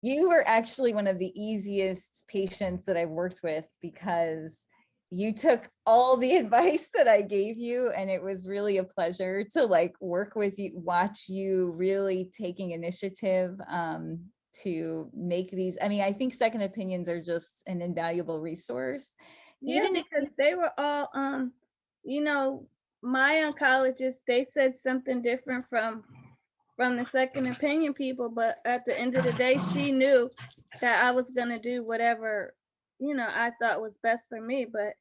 You were actually one of the easiest patients that I've worked with because you took all the advice that I gave you, and it was really a pleasure to like work with you, watch you really taking initiative to make these. I mean, I think second opinions are just an invaluable resource. Yeah, Even if because they were all, you know, my oncologist, they said something different from the second opinion people, but at the end of the day, she knew that I was gonna do whatever, I thought was best for me. But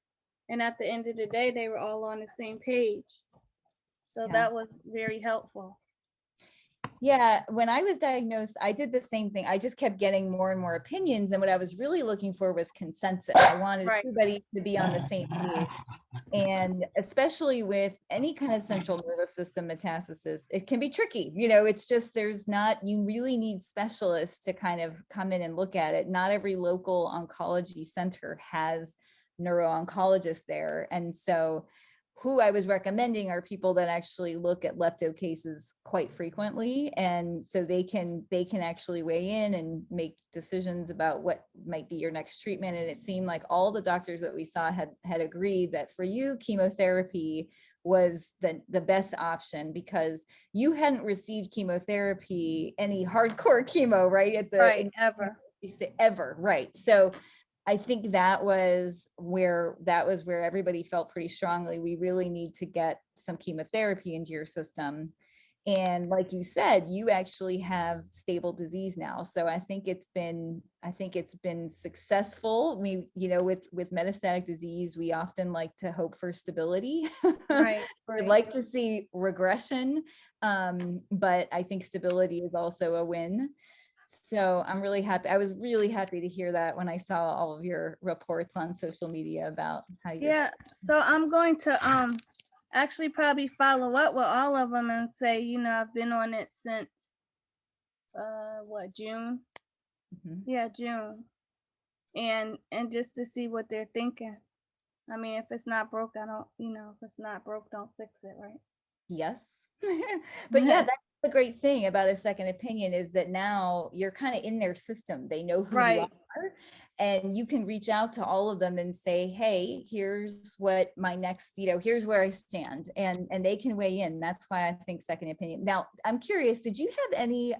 and at the end of the day, they were all on the same page. So yeah. that was very helpful. Yeah, when I was diagnosed, I did the same thing. I just kept getting more and more opinions. And what I was really looking for was consensus. I wanted Right. everybody to be on the same page. And especially with any kind of central nervous system metastasis, it can be tricky. It's just there's not, you really need specialists to kind of come in and look at it. Not every local oncology center has neuro-oncologists there. And so who I was recommending are people that actually look at lepto cases quite frequently. And so they can actually weigh in and make decisions about what might be your next treatment. And it seemed like all the doctors that we saw had agreed that for you, chemotherapy was the best option because you hadn't received chemotherapy, any hardcore chemo, right? Right. Ever. Ever, right? So I think that was where everybody felt pretty strongly. We really need to get some chemotherapy into your system. And like you said, you actually have stable disease now. So I think it's been successful. With metastatic disease, we often like to hope for stability. Right. We'd Right. like to see regression. But I think stability is also a win. So I'm really happy. I was really happy to hear that when I saw all of your reports on social media about how you're. Yeah. So I'm going to actually probably follow up with all of them and say, I've been on it since what, June? Mhm. Yeah, June. And just to see what they're thinking. I mean, if it's not broke, I don't, if it's not broke, don't fix it, right? Yes. But yeah, that's the great thing about a second opinion is that now you're kind of in their system. They know who you are. Right. And you can reach out to all of them and say, hey, here's what my next, here's where I stand. And they can weigh in. That's why I think second opinion. Now, I'm curious, did you have any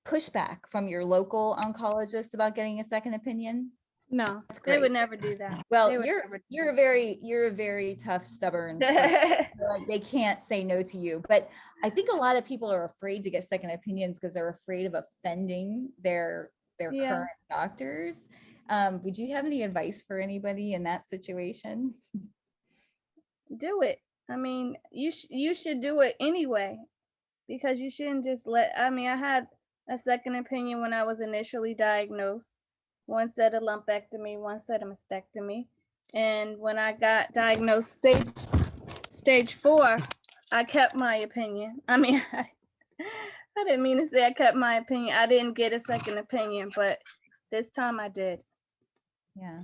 pushback from your local oncologist about getting a second opinion? No, That's they would great. never do that. Well, They would you're never do you're a very tough, stubborn person. that. Like they can't say no to you. But I think a lot of people are afraid to get second opinions because they're afraid of offending their Yeah, current doctors. Would you have any advice for anybody in that situation? do it. I mean, you should do it anyway because you shouldn't just let. I mean, I had a second opinion when I was initially diagnosed. One said a lumpectomy, one said a mastectomy, and when I got diagnosed stage 4, I kept my opinion. I mean, I didn't mean to say I kept my opinion. I didn't get a second opinion, but this time I did. Yeah.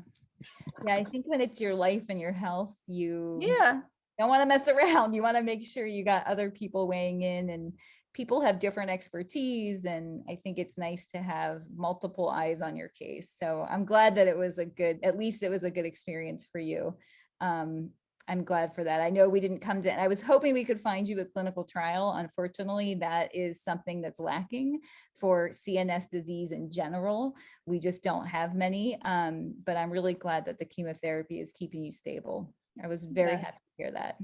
Yeah, I think when it's your life and your health, you Yeah, don't want to mess around. You want to make sure you got other people weighing in, and people have different expertise. And I think it's nice to have multiple eyes on your case. So I'm glad that at least it was a good experience for you. Um, I'm glad for that. I know we didn't come to, I was hoping we could find you a clinical trial. Unfortunately, that is something that's lacking for CNS disease in general. We just don't have many. But I'm really glad that the chemotherapy is keeping you stable. I was very yes. happy to hear that.